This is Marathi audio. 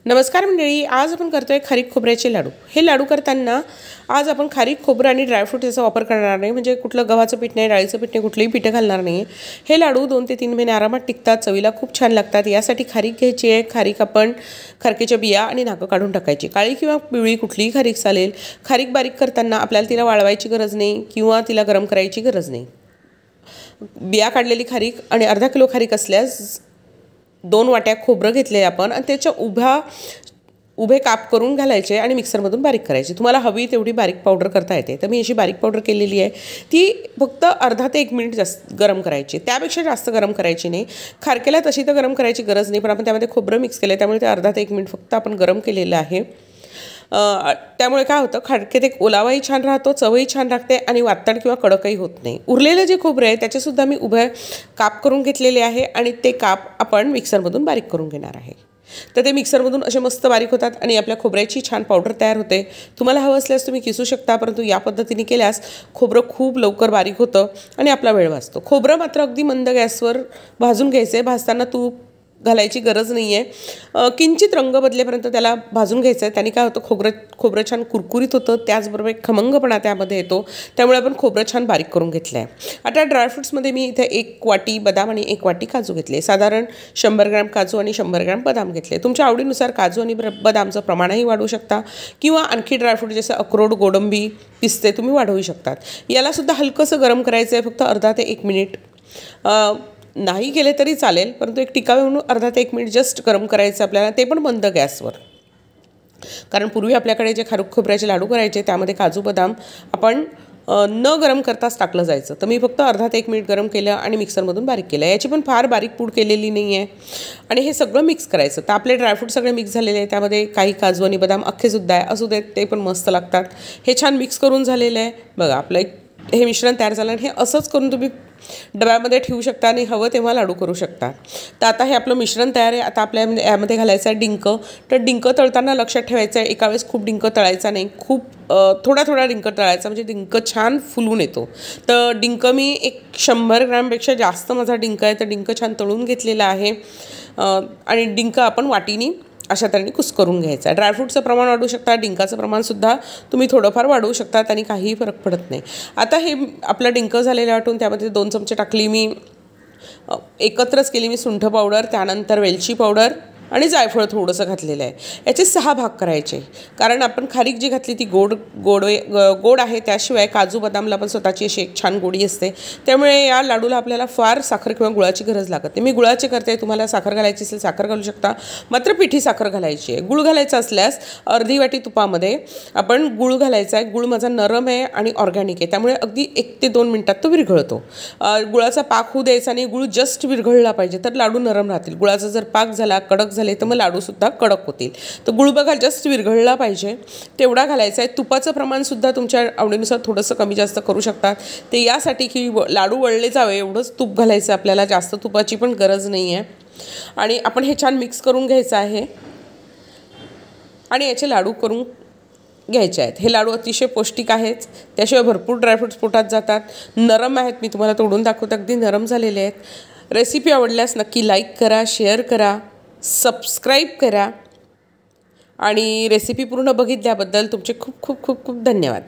नमस्कार मंडळी, आज आपण करतोय खारीक खोबऱ्याचे लाडू। हे लाडू करताना आज आपण खारीक खोबरं आणि ड्रायफ्रूट याचा वापर करणार नाही, म्हणजे कुठलं गव्हाचं पीठ नाही, डाळीचं पीठ नाही, कुठलेही पीठ घालणार नाही। हे लाडू 2 ते 3 महिने आरामात टिकतात, चवीला खूप छान लागतात। यासाठी खारीक घ्यायची आहे। खारीक आपण खारकेच्या बिया आणि नाकं काढून टाकायची। काळी किंवा पिवळी कुठलीही खारीक चालेल। खारीक बारीक करताना आपल्याला तिला वाळवायची गरज नाही किंवा तिला गरम करायची गरज नाही। बिया काढलेली खारीक आणि अर्धा किलो खारीक असल्यास 2 वाट्या खोबरं घेतले आपण आणि त्याच्या उभे काप करून घालायचे आणि मिक्सरमधून बारीक करायचे। तुम्हाला हवी तेवढी बारीक पावडर करता येते। तर मी अशी बारीक पावडर केलेली आहे। ती फक्त अर्धा ते 1 मिनिट जास्त गरम करायची, त्यापेक्षा जास्त गरम करायची नाही। खारकेला तशी तर गरम करायची गरज नाही, पण आपण त्यामध्ये खोबरं मिक्स केलं त्यामुळे ते अर्धा ते 1 मिनिट फक्त आपण गरम केलेलं आहे। त्यामुळे काय होतं, खारकेत एक ओलावाही छान राहतो, चवही छान लागते आणि वातड किंवा कडकही होत नाही। उरलेलं जे खोबरं आहे त्याचेसुद्धा मी उभे काप करून घेतलेले आहे आणि ते काप आपण मिक्सरमधून बारीक करून घेणार आहे। तर ते मिक्सरमधून असे मस्त बारीक होतात आणि आपल्या खोबऱ्याची छान पावडर तयार होते। तुम्हाला हवं असल्यास तुम्ही किसू शकता, परंतु या पद्धतीने केल्यास खोबरं खूप लवकर बारीक होतं आणि आपला वेळ वाचतो। खोबरं मात्र अगदी मंद गॅसवर भाजून घ्यायचं आहे। भाजताना तूप घालायची गरज नाही आहे। किंचित रंग बदलेपर्यंत त्याला भाजून घ्यायचं आहे। त्याने काय होतं, खोबरं छान कुरकुरीत होतं, त्याचबरोबर एक खमंगपणा त्यामध्ये येतो। त्यामुळे आपण खोबरं छान बारीक करून घेतलं आहे। आता ड्रायफ्रूट्समध्ये मी इथे 1 वाटी बदाम आणि 1 वाटी काजू घेतले। साधारण 100 ग्रॅम काजू आणि 100 ग्रॅम बदाम घेतले। तुमच्या आवडीनुसार काजू आणि बदामचं प्रमाणही वाढवू शकता किंवा आणखी ड्रायफ्रूट जसे अक्रोड, गोडंबी, पिस्ते तुम्ही वाढवू शकतात। यालासुद्धा हलकंसं गरम करायचं आहे, फक्त अर्धा ते 1 मिनिट। नाही केले तरी चालेल, परंतु एक टिकावे म्हणून अर्धा ते 1 मिनिट जस्ट गरम करायचं आपल्याला, ते पण मंद गॅसवर। कारण पूर्वी आपल्याकडे जे खारीक खोबऱ्याचे लाडू करायचे त्यामध्ये काजू बदाम आपण न गरम करताच टाकलं जायचं। तर मी फक्त अर्धा ते 1 मिनिट गरम केलं आणि मिक्सरमधून बारीक केलं। याची पण फार बारीक पूड केलेली नाही आहे आणि हे सगळं मिक्स करायचं। तर आपले ड्रायफ्रूट सगळे मिक्स झालेले आहे, त्यामध्ये काही काजू आणि बदाम अख्खेसुद्धा आहे, असू देत, ते पण मस्त लागतात। हे छान मिक्स करून झालेलं आहे बघा। आपलं हे मिश्रण तयार झालं आणि हे असंच करून तुम्ही डब्यामध्ये ठेवू शकता आणि हवं तेव्हा लाडू करू शकता। तर आता हे आपलं मिश्रण तयार आहे। आता आपल्या यामध्ये घालायचं आहे डिंक। तर डिंक तळताना लक्षात ठेवायचं आहे, एका वेळेस खूप डिंक तळायचा नाही, खूप थोडा डिंक तळायचा, म्हणजे डिंक छान फुलून येतो। तर डिंक मी 100 ग्रॅमपेक्षा जास्त माझा डिंक आहे, तर डिंक छान तळून घेतलेला आहे आणि डिंक आपण वाटीनी अशा तऱ्हेने कुस्करून घ्यायचा। ड्रायफ्रूटचं प्रमाण वाढवू शकता, डिंकाचं प्रमाणसुद्धा तुम्ही थोडंफार वाढवू शकता, आणि काहीही फरक पडत नाही। आता हे आपलं डिंक झालेलं वाटून त्यामध्ये 2 चमचे टाकली मी, एकत्रच केली मी सुंठ पावडर, त्यानंतर वेलची पावडर आणि जायफळ थोडंसं घातलेलं आहे। याचे 6 भाग करायचे, कारण आपण खारीक जी घातली ती गोड आहे, त्याशिवाय काजू बदामला पण स्वतःची अशी एक छान गोडी असते। त्यामुळे या लाडूला आपल्याला फार साखर किंवा गुळाची गरज लागत नाही। मी गुळाचे करते, तुम्हाला साखर घालायची असेल साखर घालू शकता, मात्र पिठी साखर घालायची आहे। गुळ घालायचा असल्यास अर्धी वाटी तुपामध्ये आपण गुळ घालायचा आहे। गुळ माझा नरम आहे आणि ऑर्गॅनिक आहे, त्यामुळे अगदी 1 ते 2 मिनिटात तो विरघळतो। गुळाचा पाक होऊ द्यायचा नाही, गुळ जस्ट विरघळला पाहिजे, तर लाडू नरम राहतील। गुळाचा जर पाक झाला, कडक झाले, तर मग लाडूसुद्धा कडक होतील। तर गुळ बघा जस्ट विरघळला पाहिजे तेवढा घालायचा आहे। तुपाचं प्रमाणसुद्धा तुमच्या आवडीनुसार थोडंसं कमी जास्त करू शकतात। ते यासाठी की लाडू वळले जावे एवढंच तूप घालायचं आपल्याला, जास्त तुपाची पण गरज नाही आहे। आणि आपण हे छान मिक्स करून घ्यायचं आहे आणि याचे लाडू करून घ्यायचे आहेत। हे लाडू अतिशय पौष्टिक आहेत, त्याशिवाय भरपूर ड्रायफ्रूट्स पोटात जातात, नरम आहेत। मी तुम्हाला तोडून दाखवते, अगदी नरम झालेले आहेत। रेसिपी आवडल्यास नक्की लाईक करा, शेअर करा, सबस्क्राईब करा आणि रेसिपी पूर्ण बघितल्याबद्दल तुमचे खूप खूप खूप खूप धन्यवाद।